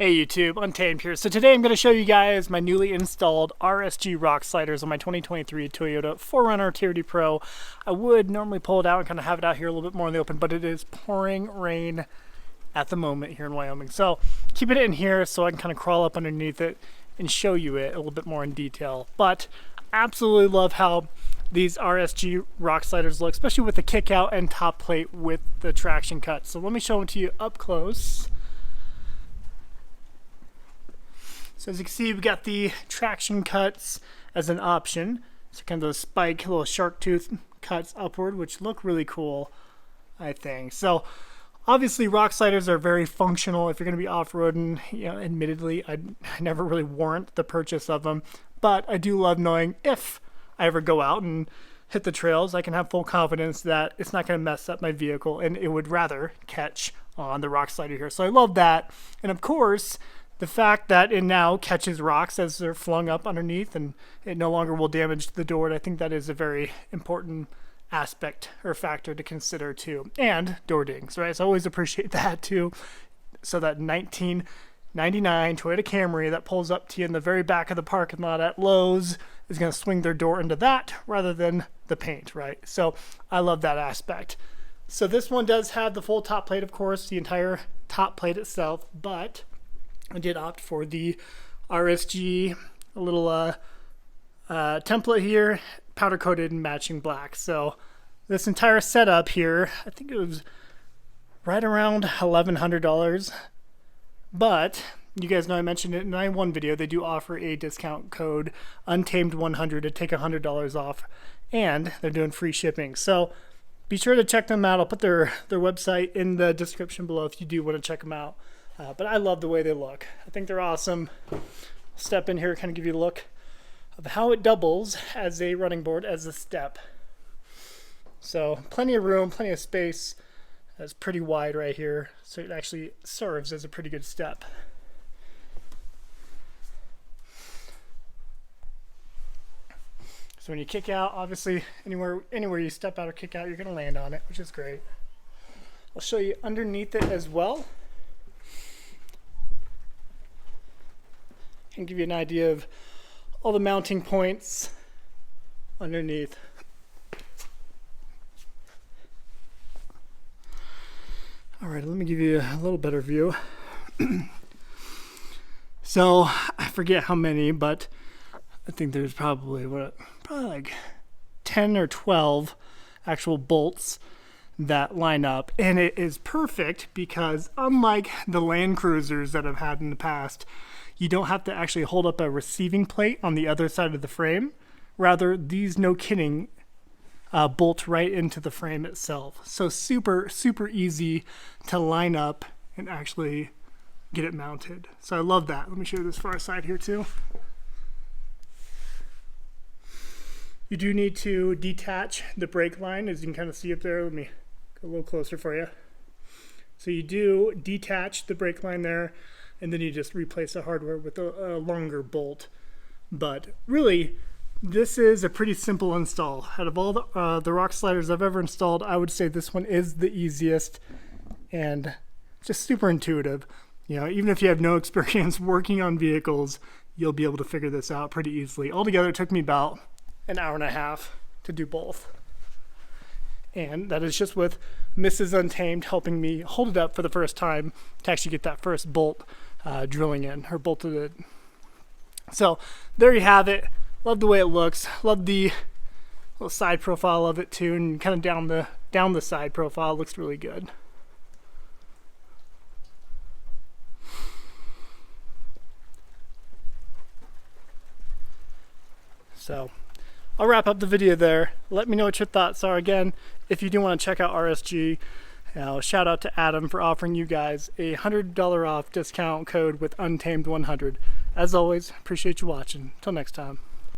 Hey YouTube, Untamed here. So today I'm going to show you guys my newly installed RSG Rock Sliders on my 2023 Toyota 4Runner TRD Pro. I would normally pull it out and kind of have it out here a little bit more in the open, but it is pouring rain at the moment here in Wyoming. So keeping it in here so I can kind of crawl up underneath it and show you it a little bit more in detail. But absolutely love how these RSG Rock Sliders look, especially with the kick out and top plate with the traction cut. So let me show them to you up close. So as you can see, we got the traction cuts as an option. So kind of those spike, little shark tooth cuts upward, which look really cool, I think. So obviously rock sliders are very functional if you're going to be off-roading. You know, admittedly, I never really warrant the purchase of them, but I do love knowing if I ever go out and hit the trails, I can have full confidence that it's not going to mess up my vehicle and it would rather catch on the rock slider here. So I love that. And of course, the fact that it now catches rocks as they're flung up underneath and it no longer will damage the door, and I think that is a very important aspect or factor to consider too. And door dings, right? So I always appreciate that too. So that 1999 Toyota Camry that pulls up to you in the very back of the parking lot at Lowe's is going to swing their door into that rather than the paint, right? So I love that aspect. So this one does have the full top plate, of course, the entire top plate itself, but I did opt for the RSG, a little template here, powder coated and matching black. So this entire setup here, I think it was right around $1,100. But you guys know I mentioned it in my one video, they do offer a discount code Untamed100 to take $100 off, and they're doing free shipping. So be sure to check them out. I'll put their website in the description below if you do want to check them out. But I love the way they look. I think they're awesome. I'll step in here, kind of give you a look of how it doubles as a running board, as a step. So plenty of room, plenty of space. It's pretty wide right here, so it actually serves as a pretty good step. So when you kick out, obviously anywhere you step out or kick out, you're going to land on it, which is great. I'll show you underneath it as well, and give you an idea of all the mounting points underneath. All right, let me give you a little better view. So I forget how many, but I think there's probably like 10 or 12 actual bolts that line up, and it is perfect because unlike the Land Cruisers that I've had in the past, you don't have to actually hold up a receiving plate on the other side of the frame. Rather, these, no kidding, bolt right into the frame itself. So super easy to line up and actually get it mounted. So I love that. Let me show you this far side here too. You do need to detach the brake line, as you can kind of see up there. Let me go a little closer for you. So you do detach the brake line there, and then you just replace the hardware with a longer bolt. But really, this is a pretty simple install. Out of all the rock sliders I've ever installed, I would say this one is the easiest and just super intuitive. You know, even if you have no experience working on vehicles, you'll be able to figure this out pretty easily. Altogether, it took me about an hour and a half to do both. And that is just with Mrs. Untamed helping me hold it up for the first time to actually get that first bolt drilling in, or bolted it. So there you have it. Love the way it looks. Love the little side profile of it too, and kind of down the side profile looks really good. So I'll wrap up the video there. Let me know what your thoughts are. Again, if you do want to check out RSG, shout out to Adam for offering you guys a $100 off discount code with Untamed100. As always, appreciate you watching. Until next time.